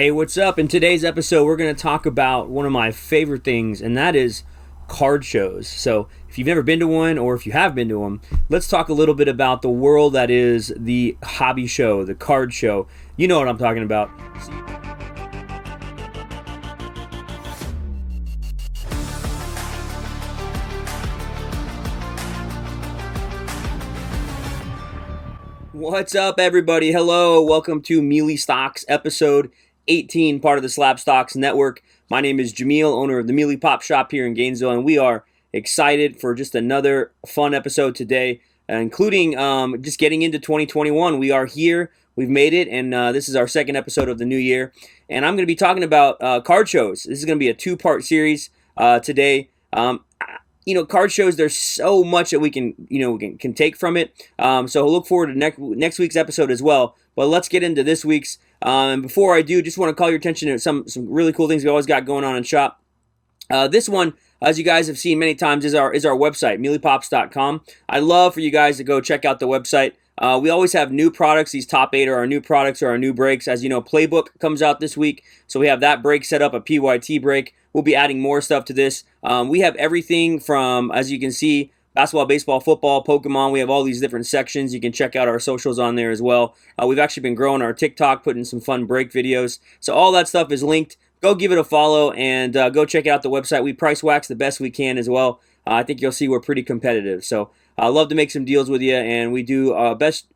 Hey, what's up? In today's episode, we're going to talk about one of my favorite things, and that is card shows. So, if you've never been to one or if you have been to one, let's talk a little bit about the world that is the hobby show, the card show. You know what I'm talking about. What's up, everybody? Hello, welcome to Mealy Stocks episode 18, part of the Slab Stocks Network. My name is Jameel, owner of the Mealy Pop Shop here in Gainesville, and we are excited for just another fun episode today, including just getting into 2021. We are here, we've made it, and this is our second episode of the new year. And I'm going to be talking about card shows. This is going to be a two-part series today. Card shows, there's so much that we can take from it. So look forward to next week's episode as well. But let's get into this week's. And before I do, just want to call your attention to some really cool things we always got going on in shop. This one, as you guys have seen many times, is our website, mealypops.com. I'd love for you guys to go check out the website. We always have new products. These top 8 are our new products or our new breaks. As you know, Playbook comes out this week, so we have that break set up, a PYT break. We'll be adding more stuff to this. We have everything from, as you can see, basketball, baseball, football, Pokemon. We have all these different sections. You can check out our socials on there as well. We've actually been growing our TikTok, putting some fun break videos. So all that stuff is linked. Go give it a follow and go check out the website. We price wax the best we can as well. I think you'll see we're pretty competitive. So I love to make some deals with you, and we do best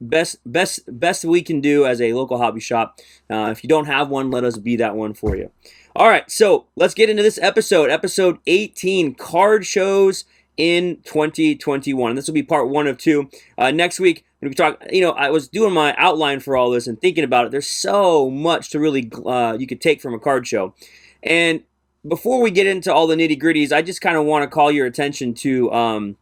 we can do as a local hobby shop. If you don't have one, let us be that one for you. All right, so let's get into this episode 18, card shows in 2021. This will be part 1 of 2. Next week, when we talk, I was doing my outline for all this and thinking about it. There's so much to really you could take from a card show. And before we get into all the nitty gritties, I just kind of want to call your attention to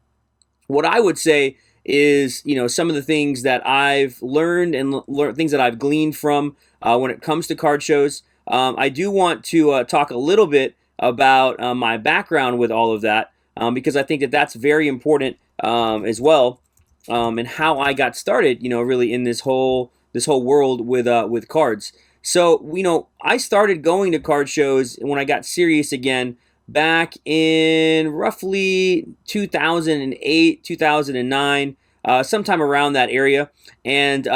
what I would say is, some of the things that I've learned and things that I've gleaned from when it comes to card shows. I do want to talk a little bit about my background with all of that because I think that that's very important as well, and how I got started, really in this whole world with cards. So, I started going to card shows when I got serious again back in roughly 2008, 2009, sometime around that area. And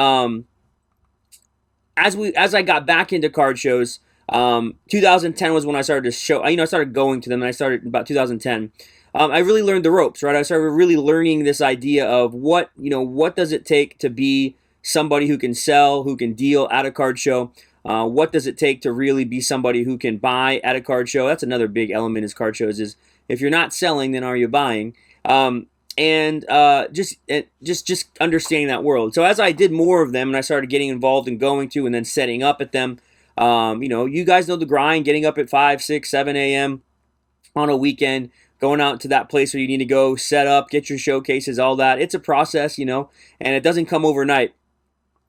as I got back into card shows, 2010 was when I started to show. I started going to them, and I started in about 2010. I really learned the ropes, right? I started really learning this idea of what does it take to be somebody who can sell, who can deal at a card show. What does it take to really be somebody who can buy at a card show? That's another big element is card shows is if you're not selling, then are you buying? Just understanding that world. So as I did more of them and I started getting involved in going to and then setting up at them, you guys know the grind, getting up at 5, 6, 7 a.m. on a weekend, going out to that place where you need to go set up, get your showcases, all that. It's a process, and it doesn't come overnight.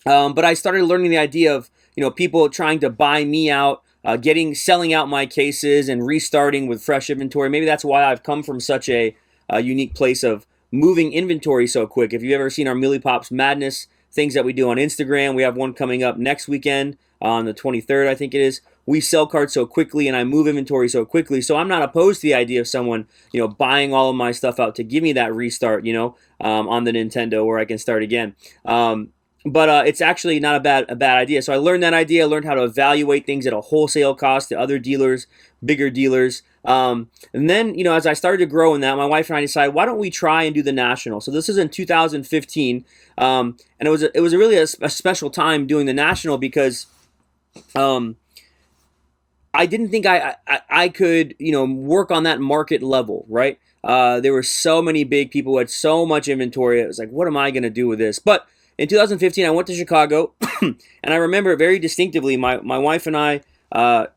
But I started learning the idea of, people trying to buy me out, selling out my cases and restarting with fresh inventory. Maybe that's why I've come from such a unique place of moving inventory so quick. If you've ever seen our Mealy Pops Madness things that we do on Instagram, we have one coming up next weekend on the 23rd, I think it is. We sell cards so quickly and I move inventory so quickly. So I'm not opposed to the idea of someone, buying all of my stuff out to give me that restart, on the Nintendo where I can start again. But it's actually not a bad idea. So I learned that idea. I learned how to evaluate things at a wholesale cost to other dealers, bigger dealers. And then, as I started to grow in that, my wife and I decided, why don't we try and do the national? So this is in 2015, and it was really a special time doing the national because I didn't think I could, work on that market level, right? There were so many big people who had so much inventory. It was like, what am I going to do with this? But in 2015, I went to Chicago, and I remember very distinctively my wife and I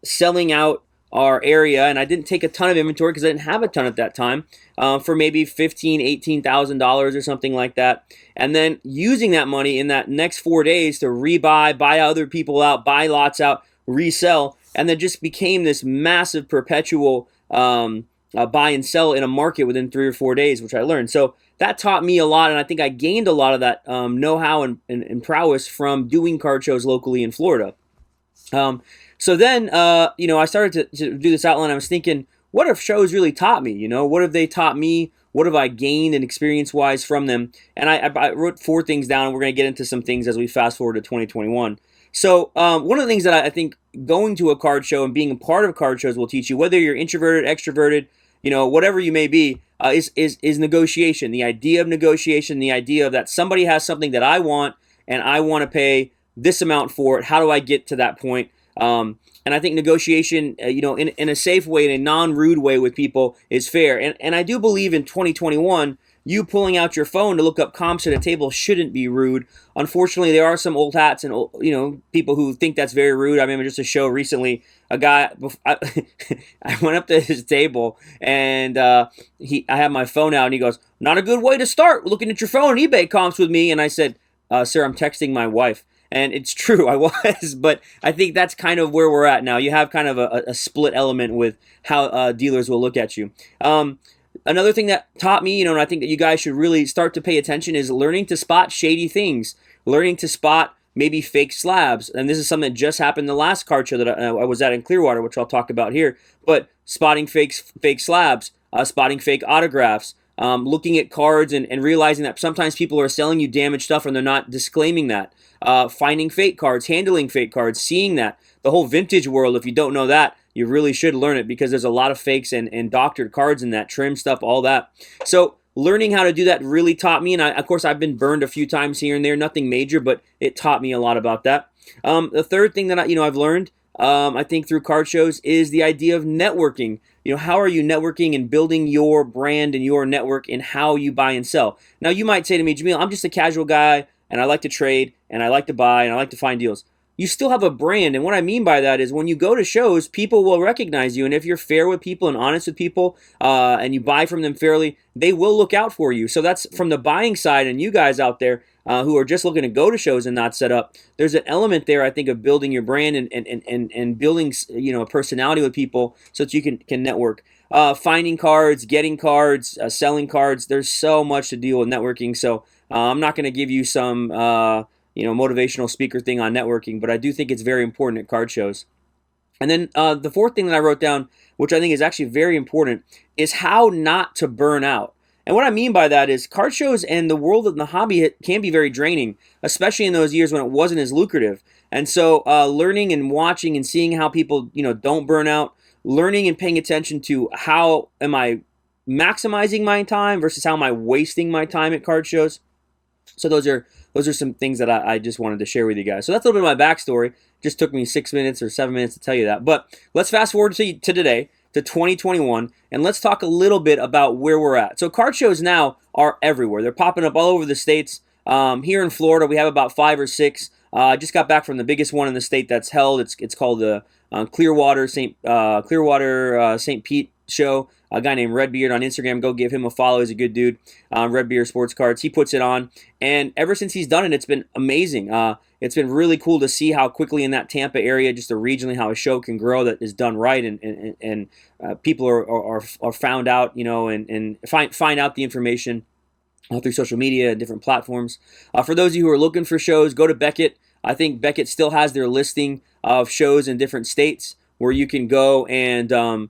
selling out our area, and I didn't take a ton of inventory because I didn't have a ton at that time, for maybe $15,000, $18,000 or something like that, and then using that money in that next 4 days to rebuy, buy other people out, buy lots out, resell, and then just became this massive perpetual buy and sell in a market within 3 or 4 days, which I learned. So that taught me a lot, and I think I gained a lot of that know-how and prowess from doing card shows locally in Florida. So then, I started to do this outline. I was thinking, what have shows really taught me? What have they taught me? What have I gained and experience-wise from them? And I wrote 4 things down, and we're going to get into some things as we fast forward to 2021. So one of the things that I think going to a card show and being a part of card shows will teach you, whether you're introverted, extroverted, whatever you may be, is negotiation. The idea of negotiation, the idea of that somebody has something that I want, and I want to pay this amount for it. How do I get to that point? And I think negotiation, in a safe way, in a non-rude way with people is fair. And I do believe in 2021, you pulling out your phone to look up comps at a table shouldn't be rude. Unfortunately, there are some old hats and people who think that's very rude. I remember just a show recently, a guy, I went up to his table and I had my phone out and he goes, "Not a good way to start looking at your phone eBay comps with me." And I said, "Sir, I'm texting my wife." And it's true, I was, but I think that's kind of where we're at now. You have kind of a split element with how dealers will look at you. Another thing that taught me, and I think that you guys should really start to pay attention, is learning to spot shady things, learning to spot maybe fake slabs. And this is something that just happened the last card show that I was at in Clearwater, which I'll talk about here. But spotting fake slabs, spotting fake autographs, looking at cards and realizing that sometimes people are selling you damaged stuff and they're not disclaiming that. Finding fake cards, handling fake cards, seeing that. The whole vintage world, if you don't know that, you really should learn it because there's a lot of fakes and doctored cards in that, trim stuff, all that. So learning how to do that really taught me, and of course I've been burned a few times here and there, nothing major, but it taught me a lot about that. The third thing that I've learned, I think through card shows, is the idea of networking. How are you networking and building your brand and your network in how you buy and sell? Now you might say to me, "Jameel, I'm just a casual guy and I like to trade and I like to buy and I like to find deals." You still have a brand, and what I mean by that is when you go to shows, people will recognize you, and if you're fair with people and honest with people, and you buy from them fairly, they will look out for you. So that's from the buying side, and you guys out there who are just looking to go to shows and not set up, there's an element there, I think, of building your brand and building a personality with people so that you can network. Finding cards, getting cards, selling cards, there's so much to deal with networking, so I'm not going to give you some motivational speaker thing on networking, but I do think it's very important at card shows. And then the fourth thing that I wrote down, which I think is actually very important, is how not to burn out. And what I mean by that is card shows and the world of the hobby can be very draining, especially in those years when it wasn't as lucrative. And so learning and watching and seeing how people don't burn out, learning and paying attention to how am I maximizing my time versus how am I wasting my time at card shows. So those are some things that I just wanted to share with you guys. So that's a little bit of my backstory. Just took me 6 minutes or 7 minutes to tell you that. But let's fast forward to today, to 2021, and let's talk a little bit about where we're at. So card shows now are everywhere. They're popping up all over the states. Here in Florida, we have about 5 or 6. I just got back from the biggest one in the state that's held. It's called the Clearwater St. Pete show. A guy named Redbeard on Instagram. Go give him a follow. He's a good dude. Redbeard Sports Cards. He puts it on. And ever since he's done it, it's been amazing. It's been really cool to see how quickly in that Tampa area, just regionally, how a show can grow that is done right. And people are found out, and find out the information through social media and different platforms. For those of you who are looking for shows, go to Beckett. I think Beckett still has their listing of shows in different states where you can go and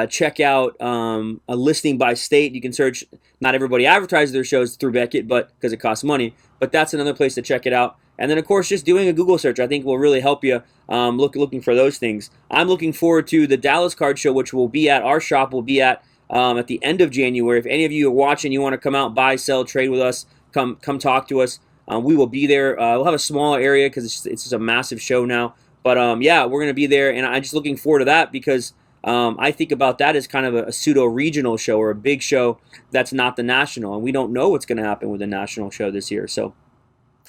check out a listing by state. You can search. Not everybody advertises their shows through Beckett, but because it costs money. But that's another place to check it out. And then, of course, just doing a Google search, I think, will really help you looking for those things. I'm looking forward to the Dallas Card Show, which will be at our shop. Will be at the end of January. If any of you are watching, you want to come out, buy, sell, trade with us, come talk to us. We will be there. We'll have a smaller area because it's just a massive show now. But yeah, we're going to be there, and I'm just looking forward to that because I think about that as kind of a pseudo-regional show or a big show that's not the national, and we don't know what's going to happen with the national show this year. So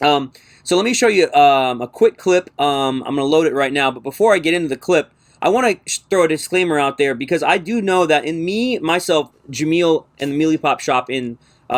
let me show you a quick clip. I'm going to load it right now, but before I get into the clip, I want to throw a disclaimer out there because I do know that in myself, Jameel, and the Mealy Pop Shop in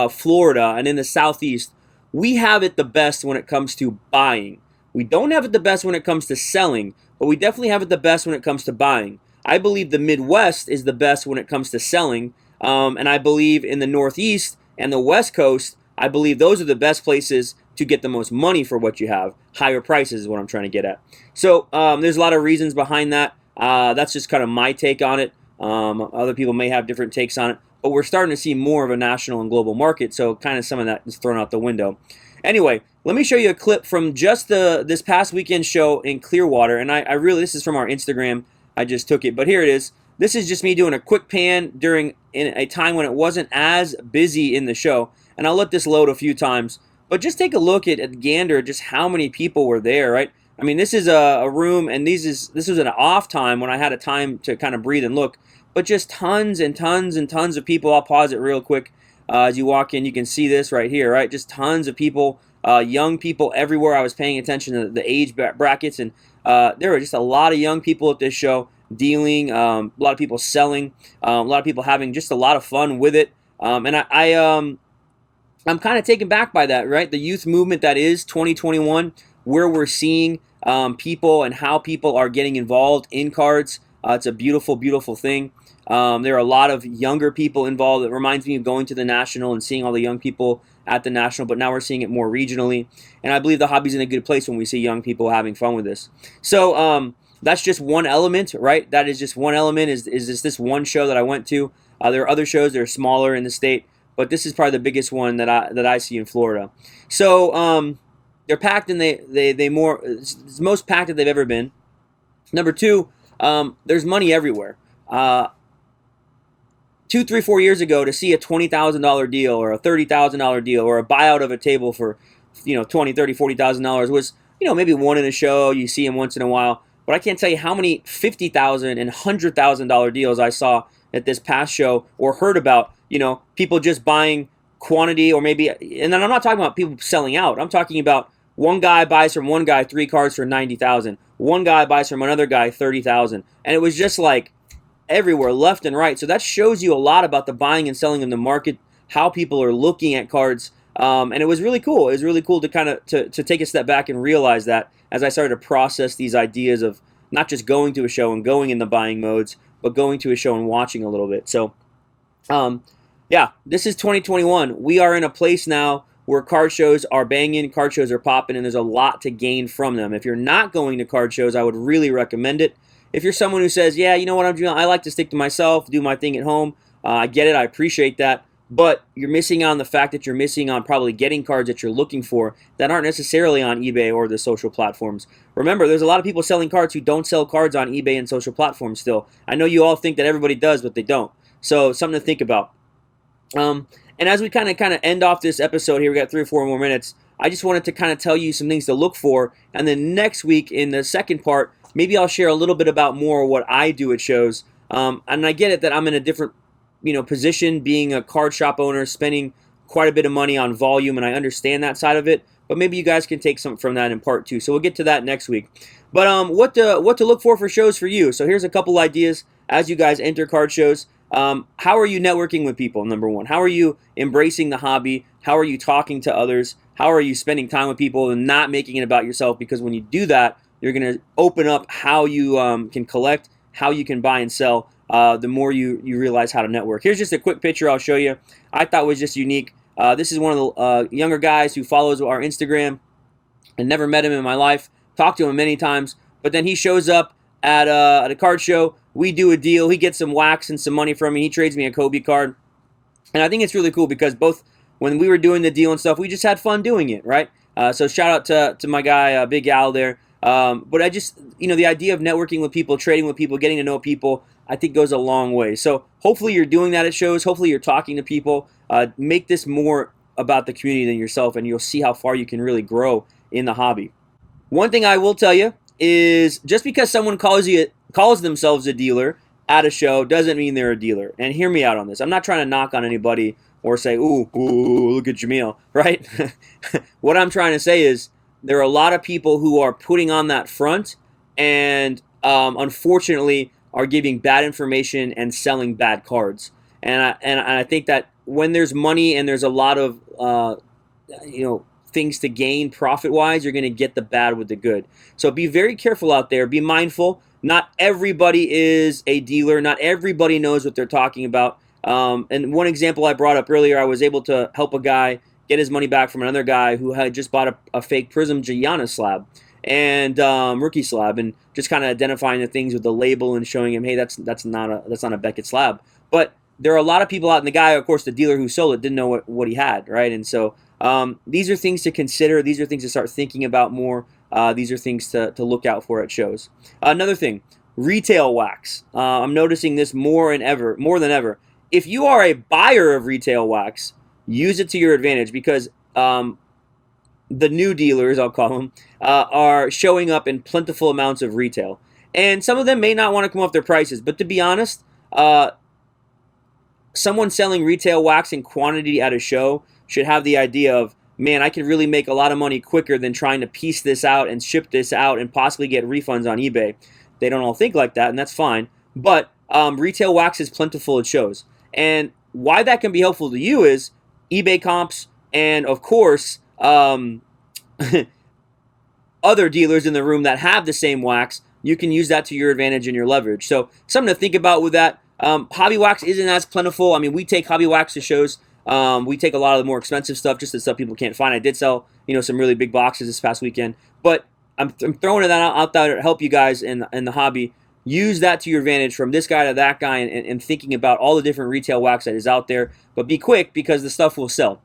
Florida and in the Southeast, we have it the best when it comes to buying. We don't have it the best when it comes to selling, but we definitely have it the best when it comes to buying. I believe the Midwest is the best when it comes to selling, and I believe in the Northeast and the West Coast, I believe those are the best places to get the most money for what you have. Higher prices is what I'm trying to get at. So there's a lot of reasons behind that. That's just kind of my take on it. Other people may have different takes on it, but we're starting to see more of a national and global market, so kind of some of that is thrown out the window. Anyway, let me show you a clip from just this past weekend show in Clearwater, and I really, this is from our Instagram. I just took it, but here it is. This is just me doing a quick pan in a time when it wasn't as busy in the show, and I'll let this load a few times. But just take a look at gander, just how many people were there, right? I mean, this is a room, and this was an off time when I had a time to kind of breathe and look. But just tons and tons and tons of people. I'll pause it real quick. As you walk in, you can see this right here, right? Just tons of people, young people everywhere. I was paying attention to the age brackets, and there were just a lot of young people at this show dealing, a lot of people selling, a lot of people having just a lot of fun with it. And I'm kind of taken back by that, right? The youth movement that is 2021, where we're seeing people and how people are getting involved in cards. It's a beautiful, beautiful thing. There are a lot of younger people involved. It reminds me of going to the National and seeing all the young people at the National, but now we're seeing it more regionally. And I believe the hobby's in a good place when we see young people having fun with this. So that's just one element, right? That is just one element, is this one show that I went to. There are other shows that are smaller in the state, but this is probably the biggest one that I see in Florida. So they're packed, and it's the most packed that they've ever been. Number two, there's money everywhere. 2, 3, 4 years ago, to see a $20,000 deal or a $30,000 deal or a buyout of a table for, $20, $30, $40,000 was, maybe one in a show. You see them once in a while. But I can't tell you how many $50,000 and $100,000 deals I saw at this past show or heard about, people just buying quantity, or maybe, and then I'm not talking about people selling out. I'm talking about one guy buys from one guy 3 cards for $90,000. One guy buys from another guy $30,000. And it was just like everywhere, left and right. So that shows you a lot about the buying and selling in the market, how people are looking at cards. And it was really cool. It was really cool to kind of to take a step back and realize that as I started to process these ideas of not just going to a show and going in the buying modes, but going to a show and watching a little bit. So, yeah, this is 2021. We are in a place now where card shows are banging, card shows are popping, and there's a lot to gain from them. If you're not going to card shows, I would really recommend it. If you're someone who says, yeah, you know what I'm doing, I like to stick to myself, do my thing at home, I get it, I appreciate that, but you're missing on the fact that you're missing on probably getting cards that you're looking for that aren't necessarily on eBay or the social platforms. Remember, there's a lot of people selling cards who don't sell cards on eBay and social platforms still. I know you all think that everybody does, but they don't. So, something to think about. And as we kind of end off this episode here, we got 3 or 4 more minutes, I just wanted to kind of tell you some things to look for, and then next week in the second part, maybe I'll share a little bit about more what I do at shows. And I get it that I'm in a different position, being a card shop owner, spending quite a bit of money on volume, and I understand that side of it. But maybe you guys can take something from that in part 2. So we'll get to that next week. But what to look for shows for you. So here's a couple ideas as you guys enter card shows. How are you networking with people, number one? How are you embracing the hobby? How are you talking to others? How are you spending time with people and not making it about yourself? Because when you do that, you're going to open up how you can collect, how you can buy and sell, the more you realize how to network. Here's just a quick picture I'll show you. I thought was just unique. This is one of the younger guys who follows our Instagram. I never met him in my life. Talked to him many times. But then he shows up at a card show. We do a deal. He gets some wax and some money from me. He trades me a Kobe card. And I think it's really cool because both when we were doing the deal and stuff, we just had fun doing it, right? So shout out to my guy, Big Al there. But I just, the idea of networking with people, trading with people, getting to know people, I think goes a long way. So hopefully you're doing that at shows. Hopefully you're talking to people. Make this more about the community than yourself, and you'll see how far you can really grow in the hobby. One thing I will tell you is just because someone calls themselves a dealer at a show doesn't mean they're a dealer. And hear me out on this. I'm not trying to knock on anybody or say, ooh, look at Jameel, right? What I'm trying to say is there are a lot of people who are putting on that front and unfortunately are giving bad information and selling bad cards. And I think that when there's money and there's a lot of things to gain profit-wise, you're going to get the bad with the good. So be very careful out there. Be mindful. Not everybody is a dealer. Not everybody knows what they're talking about. And one example I brought up earlier, I was able to help a guy get his money back from another guy who had just bought a fake Prism Giannis slab and rookie slab, and just kind of identifying the things with the label and showing him, hey, that's not a Beckett slab. But there are a lot of people out, and the guy, of course, the dealer who sold it didn't know what he had, right? And so these are things to consider. These are things to start thinking about more. These are things to look out for at shows. Another thing, retail wax. I'm noticing this more than ever. If you are a buyer of retail wax, use it to your advantage, because the new dealers, I'll call them, are showing up in plentiful amounts of retail. And some of them may not want to come off their prices, but to be honest, someone selling retail wax in quantity at a show should have the idea of, man, I can really make a lot of money quicker than trying to piece this out and ship this out and possibly get refunds on eBay. They don't all think like that, and that's fine. But retail wax is plentiful at shows. And why that can be helpful to you is eBay comps and, of course, other dealers in the room that have the same wax. You can use that to your advantage and your leverage. So something to think about with that. Hobby wax isn't as plentiful. I mean, we take hobby wax to shows. We take a lot of the more expensive stuff, just the stuff people can't find. I did sell, some really big boxes this past weekend, but I'm throwing that out there to help you guys in the hobby. Use that to your advantage, from this guy to that guy, and thinking about all the different retail wax that is out there. But be quick, because the stuff will sell.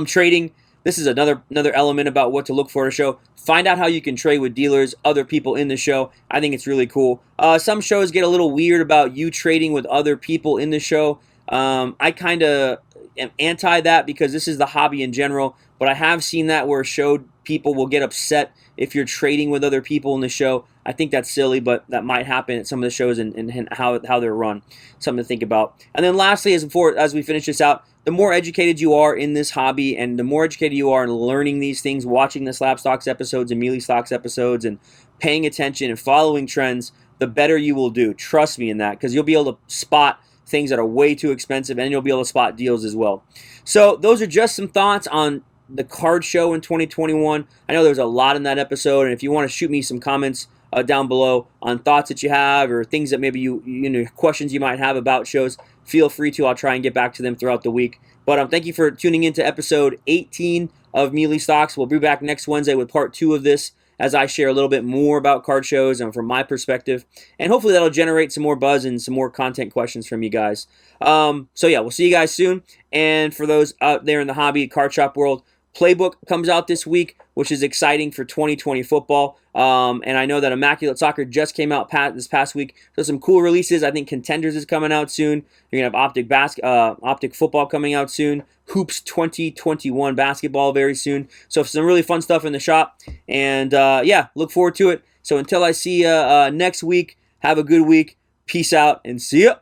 Trading. This is another element about what to look for at a show. Find out how you can trade with dealers, other people in the show. I think it's really cool. Some shows get a little weird about you trading with other people in the show. I kind of am anti that, because this is the hobby in general. But I have seen that where show people will get upset if you're trading with other people in the show. I think that's silly, but that might happen at some of the shows and how they're run. Something to think about. And then lastly, as we finish this out, the more educated you are in this hobby, and the more educated you are in learning these things, watching the Slab Stocks episodes and Mealy Stocks episodes, and paying attention and following trends, the better you will do. Trust me in that, because you'll be able to spot things that are way too expensive, and you'll be able to spot deals as well. So those are just some thoughts on the card show in 2021. I know there's a lot in that episode, and if you want to shoot me some comments down below on thoughts that you have, or things that maybe you questions you might have about shows, feel free to. I'll try and get back to them throughout the week. But thank you for tuning in to episode 18 of Mealy Stocks. We'll be back next Wednesday with part 2 of this, as I share a little bit more about card shows and from my perspective. And hopefully that'll generate some more buzz and some more content questions from you guys. So yeah, we'll see you guys soon. And for those out there in the hobby card shop world, Playbook comes out this week, which is exciting for 2020 football. And I know that Immaculate Soccer just came out this past week. So some cool releases. I think Contenders is coming out soon. You're going to have Optic Football coming out soon. Hoops 2021 basketball very soon. So some really fun stuff in the shop. And yeah, look forward to it. So until I see you next week, have a good week. Peace out and see ya.